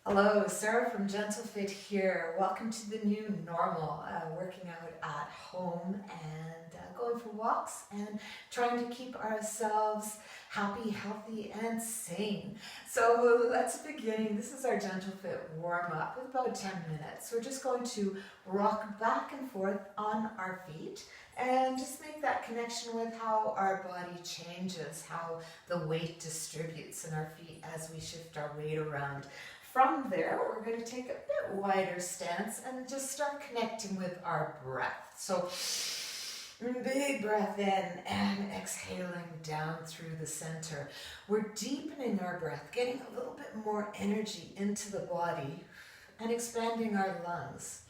Hello, Sarah from GentleFit here. Welcome to the new normal, working out at home and going for walks and trying to keep ourselves happy, healthy, and sane. So let's begin. This is our GentleFit warm-up with about 10 minutes. We're just going to rock back and forth on our feet and just make that connection with how our body changes, how the weight distributes in our feet as we shift our weight around. From there, we're going to take a bit wider stance and just start connecting with our breath. So, big breath in and exhaling down through the center. We're deepening our breath, getting a little bit more energy into the body and expanding our lungs.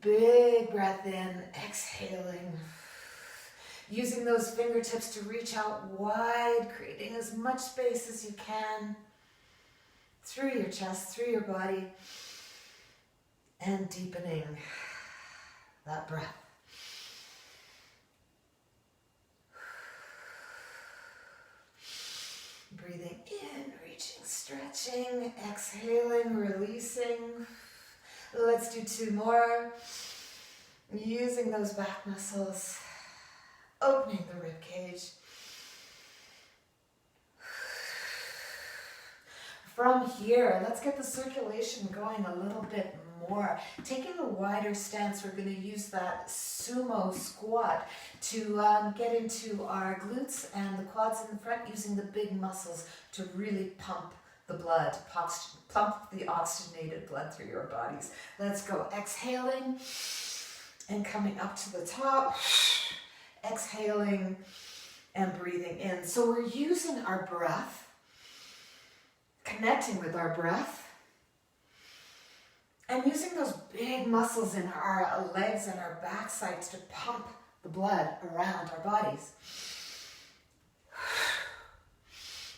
Big breath in, exhaling. Using those fingertips to reach out wide, creating as much space as you can through your chest, through your body, and deepening that breath. Breathing in, reaching, stretching, exhaling, releasing. Let's do 2 more. Using those back muscles, opening the rib cage. From here, let's get the circulation going a little bit more. Taking a wider stance, we're going to use that sumo squat to get into our glutes and the quads in the front, using the big muscles to really pump the blood, pump the oxygenated blood through your bodies. Let's go. Exhaling and coming up to the top. Exhaling and breathing in. So we're using our breath, connecting with our breath, and using those big muscles in our legs and our backsides to pump the blood around our bodies.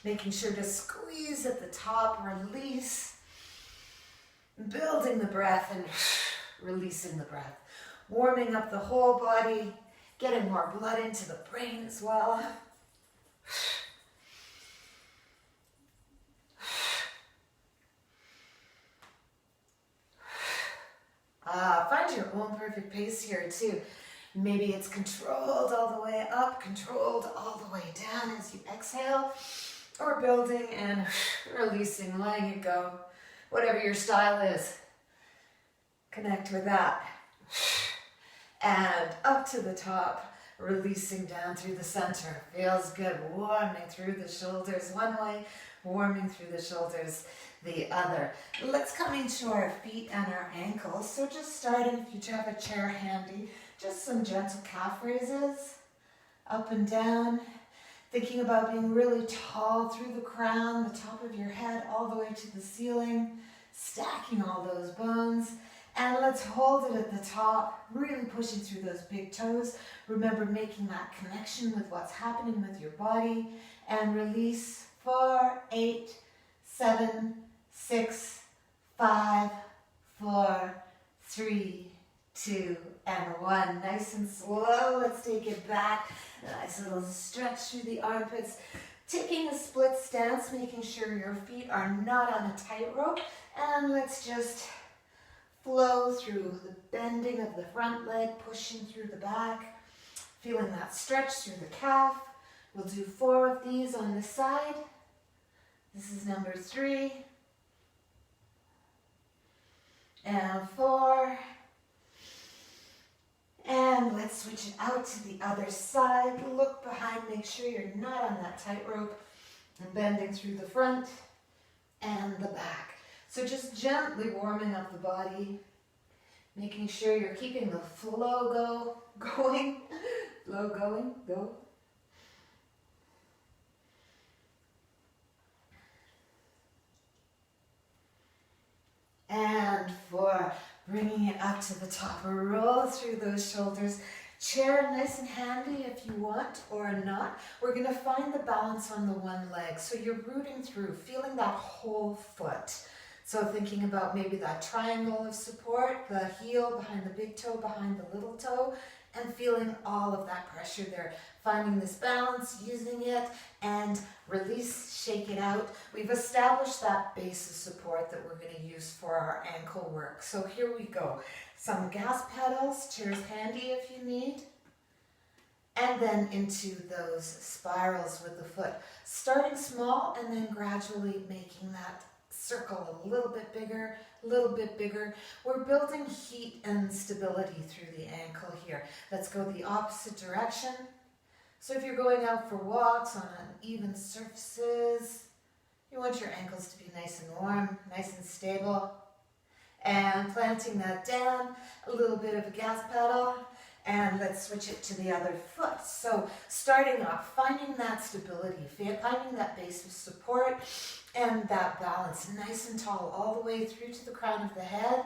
Making sure to squeeze at the top, release, building the breath and releasing the breath. Warming up the whole body, getting more blood into the brain as well. Find your own perfect pace here too. Maybe it's controlled all the way up, controlled all the way down as you exhale, or building and releasing, letting it go. Whatever your style is, connect with that. And up to the top, releasing down through the center. Feels good, warming through the shoulders one way, warming through the shoulders the other. Let's come into our feet and our ankles. So just starting, if you have a chair handy, just some gentle calf raises, up and down. Thinking about being really tall through the crown, the top of your head, all the way to the ceiling, stacking all those bones. And let's hold it at the top, really pushing through those big toes. Remember making that connection with what's happening with your body. And release. 4, 8, 7, 6, 5, 4, 3, 2, and 1. Nice and slow. Let's take it back. Nice little stretch through the armpits. Taking a split stance, making sure your feet are not on a tightrope. And let's just flow through the bending of the front leg, pushing through the back. Feeling that stretch through the calf. We'll do 4 of these on this side. This is number 3. And 4. And let's switch it out to the other side. Look behind, make sure you're not on that tightrope. And bending through the front and the back. So just gently warming up the body. Making sure you're keeping the flow going. Flow going, go. And 4, bringing it up to the top, roll through those shoulders. Chair nice and handy if you want or not. We're going to find the balance on the one leg. So you're rooting through, feeling that whole foot. So thinking about maybe that triangle of support, the heel behind the big toe, behind the little toe, and feeling all of that pressure there. Finding this balance, using it, and release, shake it out. We've established that base of support that we're going to use for our ankle work. So here we go. Some gas pedals, chairs handy if you need. And then into those spirals with the foot. Starting small and then gradually making that circle a little bit bigger, a little bit bigger. We're building heat and stability through the ankle here. Let's go the opposite direction. So if you're going out for walks on uneven surfaces, you want your ankles to be nice and warm, nice and stable. And planting that down, a little bit of a gas pedal, and let's switch it to the other foot. So starting off, finding that stability, finding that base of support and that balance, nice and tall all the way through to the crown of the head.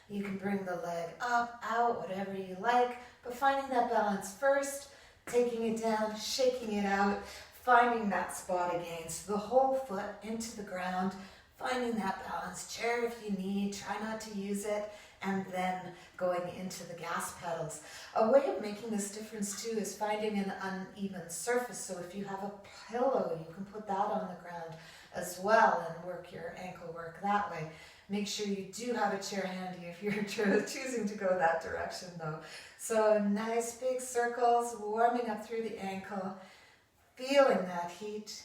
You can bring the leg up, out, whatever you like, but finding that balance first, taking it down, shaking it out, finding that spot again. So the whole foot into the ground, finding that balance. Chair if you need, try not to use it, and then going into the gas pedals. A way of making this difference too is finding an uneven surface. So if you have a pillow, you can put that on the ground as well and work your ankle work that way. Make sure you do have a chair handy if you're choosing to go that direction though. So nice big circles, warming up through the ankle, feeling that heat.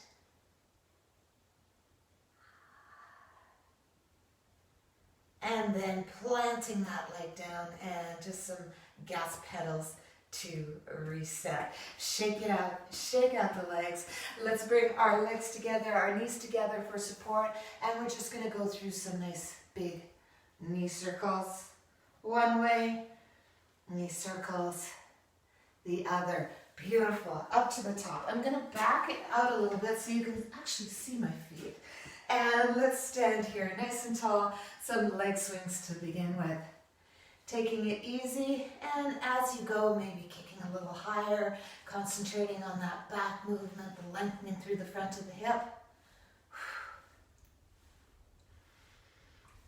And then planting that leg down and just some gas pedals to reset. Shake it out, shake out the legs. Let's bring our legs together, our knees together for support, and we're just going to go through some nice big knee circles. One way, knee circles, the other. Beautiful, up to the top. I'm going to back it out a little bit so you can actually see my feet. And let's stand here nice and tall, some leg swings to begin with. Taking it easy, and as you go, maybe kicking a little higher, concentrating on that back movement, the lengthening through the front of the hip.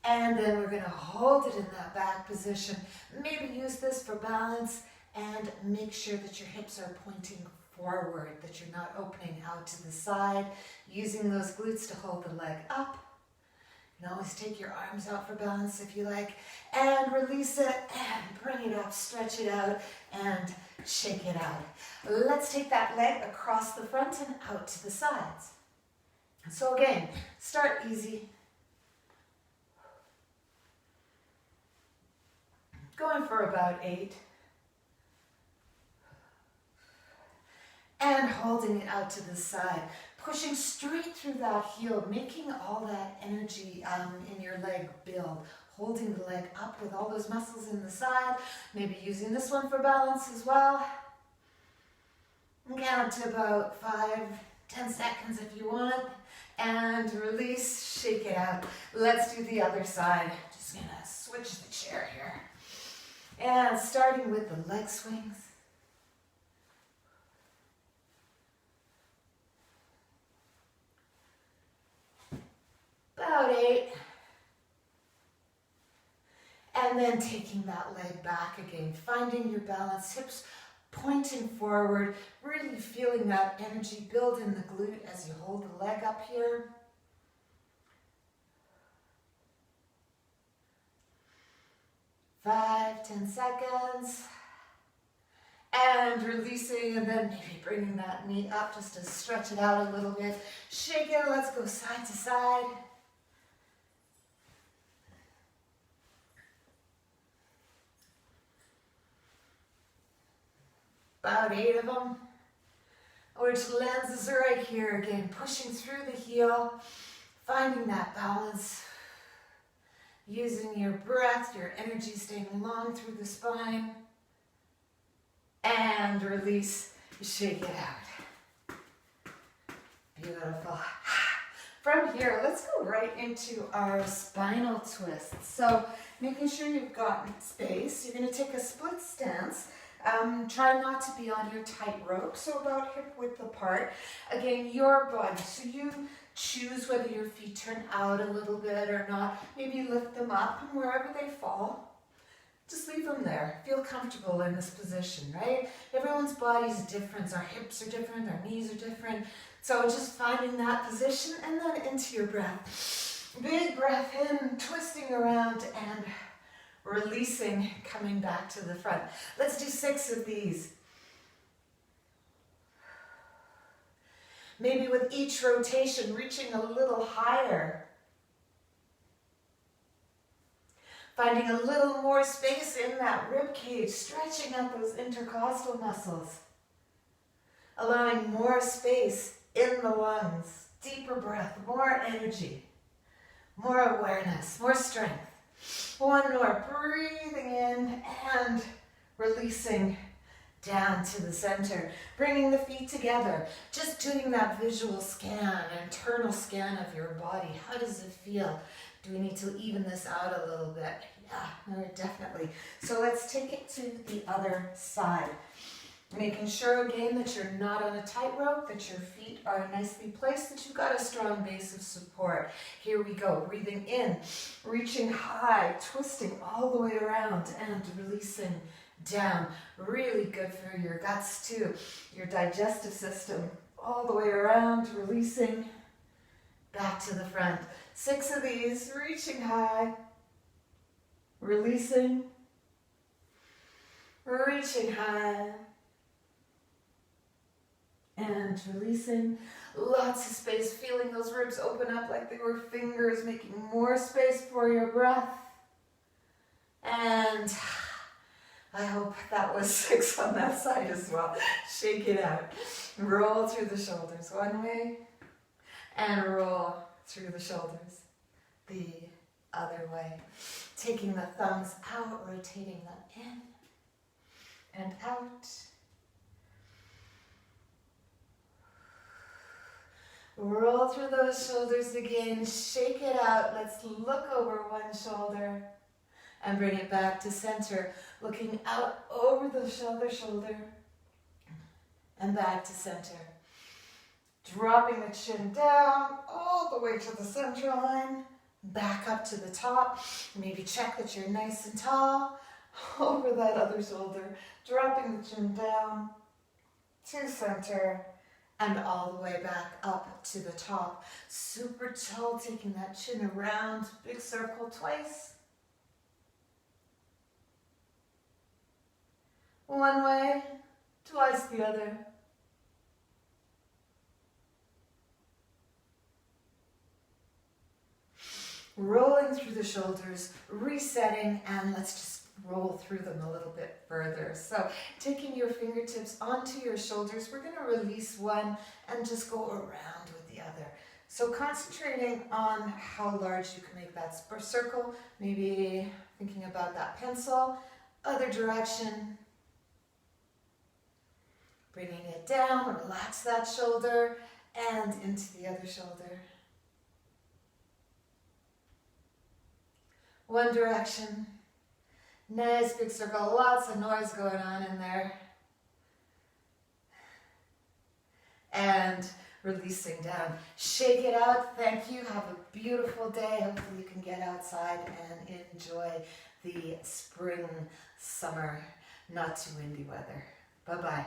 And then we're going to hold it in that back position. Maybe use this for balance, and make sure that your hips are pointing forward, that you're not opening out to the side, using those glutes to hold the leg up. You can always take your arms out for balance if you like, and release it, and bring it up, stretch it out, and shake it out. Let's take that leg across the front and out to the sides. So again, start easy. Going for about 8. And holding it out to the side, pushing straight through that heel, making all that energy in your leg build, holding the leg up with all those muscles in the side, maybe using this one for balance as well. Count to about 5-10 seconds if you want, and release, shake it out. Let's do the other side. Just gonna switch the chair here. And starting with the leg swings. About 8. And then taking that leg back again, finding your balance, hips pointing forward, really feeling that energy build in the glute as you hold the leg up here. Five, 10 seconds. And releasing, and then maybe bringing that knee up just to stretch it out a little bit. Shake it, let's go side to side. About 8 of them, which lands us right here again, pushing through the heel, finding that balance, using your breath, your energy staying long through the spine, and release, shake it out. Beautiful. From here, let's go right into our spinal twist. So making sure you've got space, you're going to take a split stance. Try not to be on your tightrope, so about hip width apart. Again, your body, so you choose whether your feet turn out a little bit or not. Maybe lift them up, and wherever they fall, just leave them there. Feel comfortable in this position, right? Everyone's body is different. Our hips are different, our knees are different. So just finding that position and then into your breath. Big breath in, twisting around and releasing, coming back to the front. Let's do 6 of these. Maybe with each rotation, reaching a little higher. Finding a little more space in that rib cage, stretching out those intercostal muscles. Allowing more space in the lungs, deeper breath, more energy, more awareness, more strength. One more, breathing in and releasing down to the center, bringing the feet together, just doing that visual scan, an internal scan of your body. How does it feel? Do we need to even this out a little bit? Yeah, no, definitely. So let's take it to the other side. Making sure again that you're not on a tightrope, that your feet are nicely placed, that you've got a strong base of support. Here we go, breathing in, reaching high, twisting all the way around and releasing down. Really good for your guts too, your digestive system. All the way around, releasing back to the front. 6 of these, reaching high, releasing, reaching high, and releasing. Lots of space, feeling those ribs open up like they were fingers, making more space for your breath. And I hope that was 6 on that side as well. Shake it out. Roll through the shoulders one way and roll through the shoulders the other way. Taking the thumbs out, rotating them in and out. Roll through those shoulders again. Shake it out. Let's look over one shoulder and bring it back to center. Looking out over the other shoulder and back to center. Dropping the chin down all the way to the center line. Back up to the top. Maybe check that you're nice and tall. Over that other shoulder. Dropping the chin down to center. And all the way back up to the top. Super tall, taking that chin around. Big circle twice. One way, twice the other. Rolling through the shoulders, resetting, and let's just roll through them a little bit further. So taking your fingertips onto your shoulders, we're going to release one and just go around with the other. So concentrating on how large you can make that circle, maybe thinking about that pencil, other direction. Bringing it down, relax that shoulder and into the other shoulder. One direction. Nice big circle, lots of noise going on in there. And releasing down. Shake it out. Thank you. Have a beautiful day. Hopefully you can get outside and enjoy the spring, summer, not too windy weather. Bye-bye.